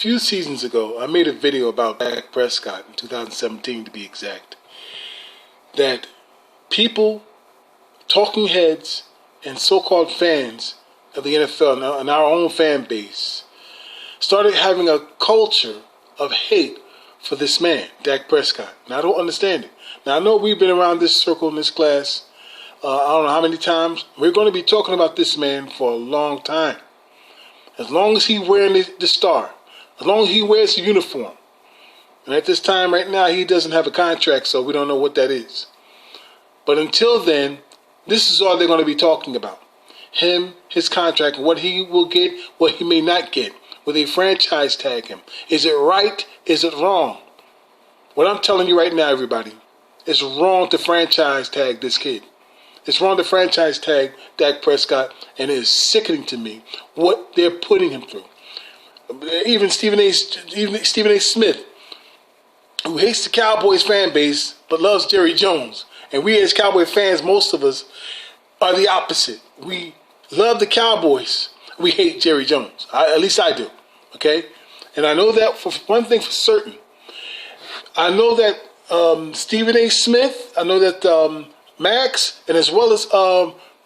few seasons ago, I made a video about Dak Prescott in 2017 to be exact. That people, talking heads, and so-called fans of the NFL and our own fan base started having a culture of hate for this man, Dak Prescott. Now, I don't understand it. Now, I know we've been around this circle in this class, I don't know how many times. We're going to be talking about this man for a long time. As long as he's wearing the star, as long as he wears the uniform. And at this time right now, he doesn't have a contract, so we don't know what that is. But until then, this is all they're going to be talking about. Him, his contract, what he will get, what he may not get. Will they franchise tag him? Is it right? Is it wrong? What I'm telling you right now, everybody, it's wrong to franchise tag this kid. It's wrong to franchise tag Dak Prescott, and it is sickening to me what they're putting him through. Even Stephen A. Smith, who hates the Cowboys fan base but loves Jerry Jones. And we as Cowboy fans, most of us, are the opposite. We love the Cowboys. We hate Jerry Jones. At least I do. Okay? And I know that for one thing for certain. I know that Stephen A. Smith, I know that Max, and as well as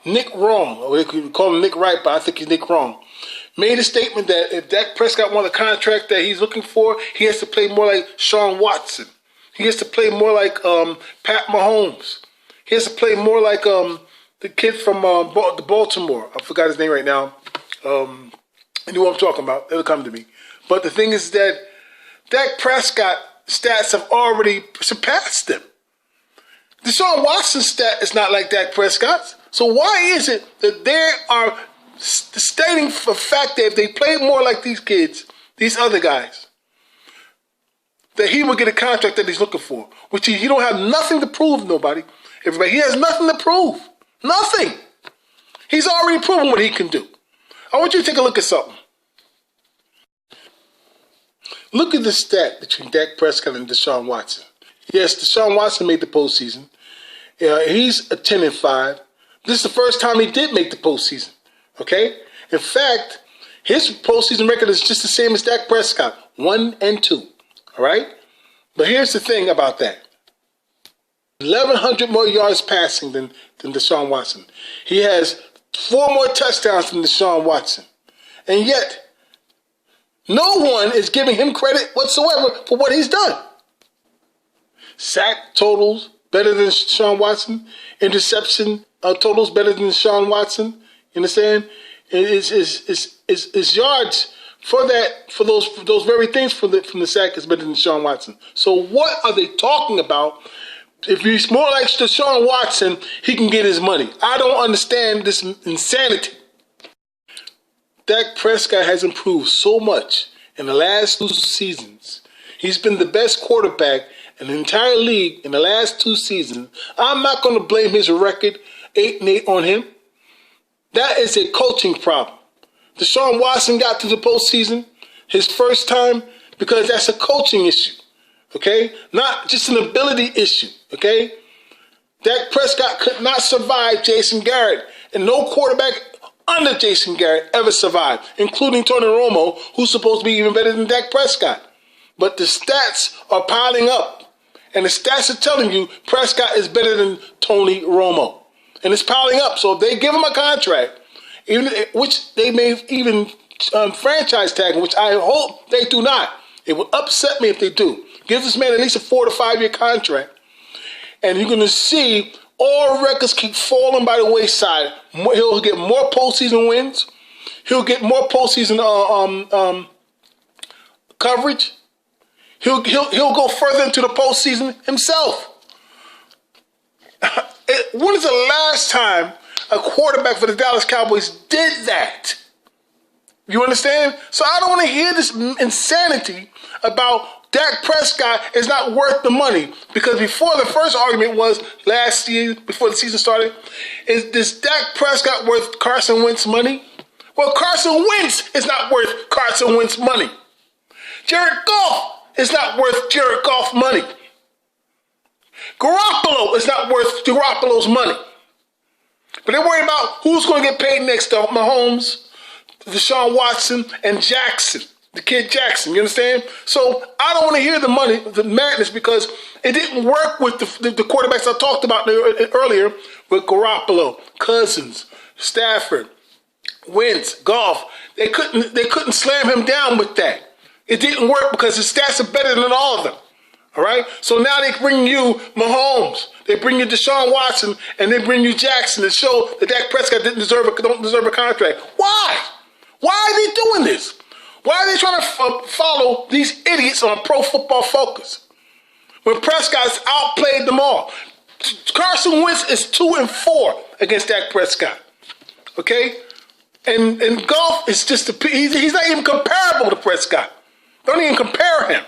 Nick Wrong, or they could call him Nick Wright, but I think he's Nick Wrong, made a statement that if Dak Prescott wants a contract that he's looking for, he has to play more like Sean Watson. He has to play more like Pat Mahomes. He has to play more like the kid from Baltimore. I forgot his name right now. You know what I'm talking about. It'll come to me. But the thing is that Dak Prescott stats have already surpassed him. Deshaun Watson's stat is not like Dak Prescott's. So why is it that they are stating for fact that if they play more like these kids, these other guys, that he will get a contract that he's looking for, which he don't have nothing to prove, nobody. Everybody, he has nothing to prove. Nothing. He's already proven what he can do. I want you to take a look at something. Look at the stat between Dak Prescott and Deshaun Watson. Yes, Deshaun Watson made the postseason. He's a 10-5. This is the first time he did make the postseason. Okay? In fact, his postseason record is just the same as Dak Prescott, 1-2. All right? But here's the thing about that. 1,100 more yards passing than Deshaun Watson. He has 4 more touchdowns than Deshaun Watson. And yet, no one is giving him credit whatsoever for what he's done. Sack totals better than Deshaun Watson. Interception totals better than Deshaun Watson. You understand? Is yards for those very things from the sack is better than Deshaun Watson. So what are they talking about? If he's more like Deshaun Watson, he can get his money. I don't understand this insanity. Dak Prescott has improved so much in the last 2 seasons. He's been the best quarterback in the entire league in the last 2 seasons. I'm not going to blame his record 8-8 on him. That is a coaching problem. Deshaun Watson got to the postseason his first time because that's a coaching issue. Okay? Not just an ability issue. Okay? Dak Prescott could not survive Jason Garrett, and no quarterback under Jason Garrett ever survived, including Tony Romo, who's supposed to be even better than Dak Prescott. But the stats are piling up, and the stats are telling you Prescott is better than Tony Romo. And it's piling up. So if they give him a contract, which they may even franchise tag him, which I hope they do not. It would upset me if they do. Give this man at least a 4 to 5 year contract. And you're going to see all records keep falling by the wayside. He'll get more postseason wins. He'll get more postseason coverage. He'll go further into the postseason himself. When is the last time a quarterback for the Dallas Cowboys did that? You understand? So I don't want to hear this insanity about Dak Prescott is not worth the money. Because before the first argument was last year, before the season started, is this Dak Prescott worth Carson Wentz money? Well, Carson Wentz is not worth Carson Wentz money. Jared Goff is not worth Jared Goff money. Garoppolo is not worth Garoppolo's money. But they're worried about who's going to get paid next to Mahomes, Deshaun Watson, and Jackson. The kid Jackson, you understand? So I don't want to hear the madness, because it didn't work with the quarterbacks I talked about earlier with Garoppolo, Cousins, Stafford, Wentz, Goff. They couldn't slam him down with that. It didn't work because his stats are better than all of them. All right? So now they bring you Mahomes, they bring you Deshaun Watson, and they bring you Jackson to show that Dak Prescott don't deserve a contract. Why? Why are they doing this? Why are they trying to follow these idiots on Pro Football Focus when Prescott's outplayed them all? Carson Wentz is 2-4 against Dak Prescott. Okay? And Goff is just he's not even comparable to Prescott. Don't even compare him.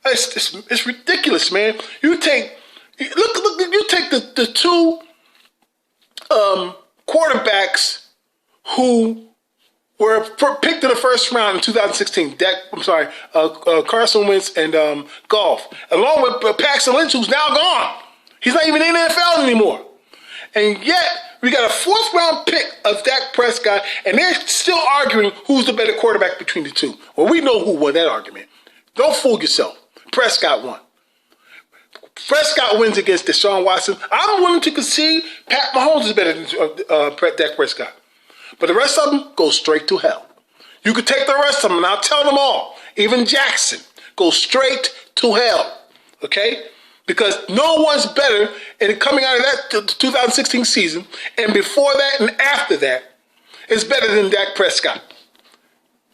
It's ridiculous, man. You take the two quarterbacks who were picked in the first round in 2016. Carson Wentz and Goff, along with Paxton Lynch, who's now gone. He's not even in the NFL anymore. And yet, we got a fourth round pick of Dak Prescott, and they're still arguing who's the better quarterback between the two. Well, we know who won that argument. Don't fool yourself. Prescott won. Prescott wins against Deshaun Watson. I'm willing to concede Pat Mahomes is better than Dak Prescott. But the rest of them go straight to hell. You could take the rest of them, and I'll tell them all. Even Jackson, go straight to hell. Okay? Because no one's better in coming out of that 2016 season, and before that and after that, is better than Dak Prescott.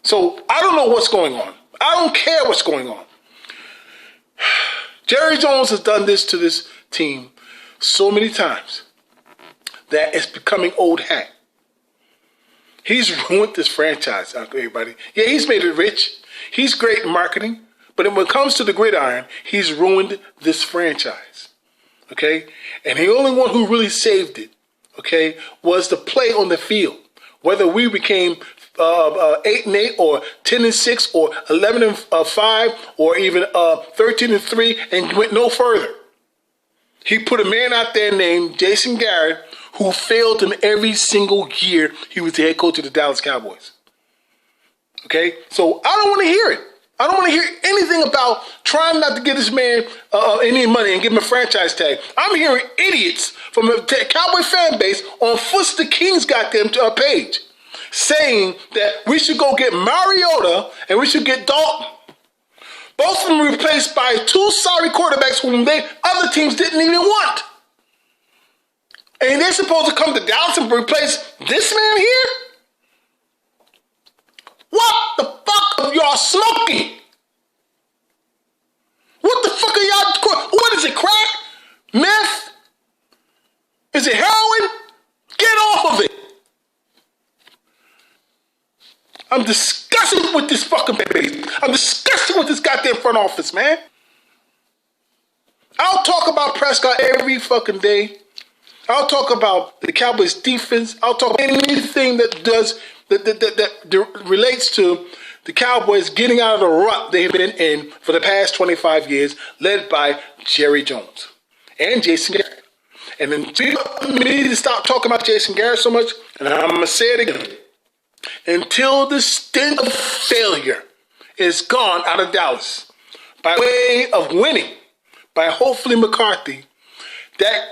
So I don't know what's going on. I don't care what's going on. Jerry Jones has done this to this team so many times that it's becoming old hat. He's ruined this franchise, everybody. Yeah, he's made it rich. He's great in marketing. But when it comes to the gridiron, he's ruined this franchise. Okay? And the only one who really saved it, okay, was the play on the field. Whether we became 8-8 or 10-6 or 11-5 or even 13-3 and went no further. He put a man out there named Jason Garrett who failed him every single year he was the head coach of the Dallas Cowboys. Okay? So I don't want to hear it. I don't want to hear anything about trying not to give this man any money and give him a franchise tag. I'm hearing idiots from the Cowboy fan base on Foot's the King's goddamn page saying that we should go get Mariota and we should get Dalton. Both of them replaced by two sorry quarterbacks whom other teams didn't even want. And they're supposed to come to Dallas and replace this man here? What the fuck are y'all smoking? What the fuck are y'all... What is it, crack? Meth? Is it heroin? Get off of it. I'm disgusted with this fucking base. I'm disgusted with this goddamn front office, man. I'll talk about Prescott every fucking day. I'll talk about the Cowboys defense. I'll talk about anything that relates to the Cowboys getting out of the rut they've been in for the past 25 years, led by Jerry Jones and Jason Garrett. And then we need to stop talking about Jason Garrett so much, and I'm going to say it again. Until the stint of failure is gone out of Dallas by way of winning by hopefully McCarthy, that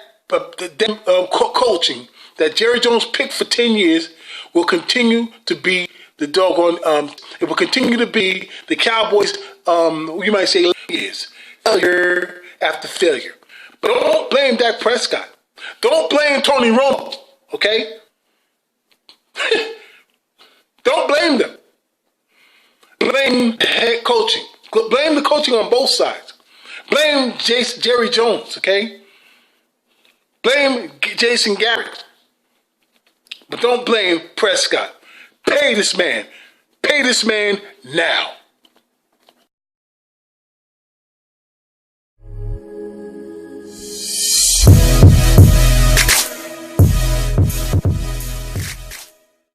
coaching that Jerry Jones picked for 10 years will continue to be the doggone, it will continue to be the Cowboys, you might say, years, failure after failure. But don't blame Dak Prescott. Don't blame Tony Romo, okay? Don't blame them. Blame the head coaching. Blame the coaching on both sides. Blame Jerry Jones, okay? Blame Jason Garrett. But don't blame Prescott. Pay this man. Pay this man now.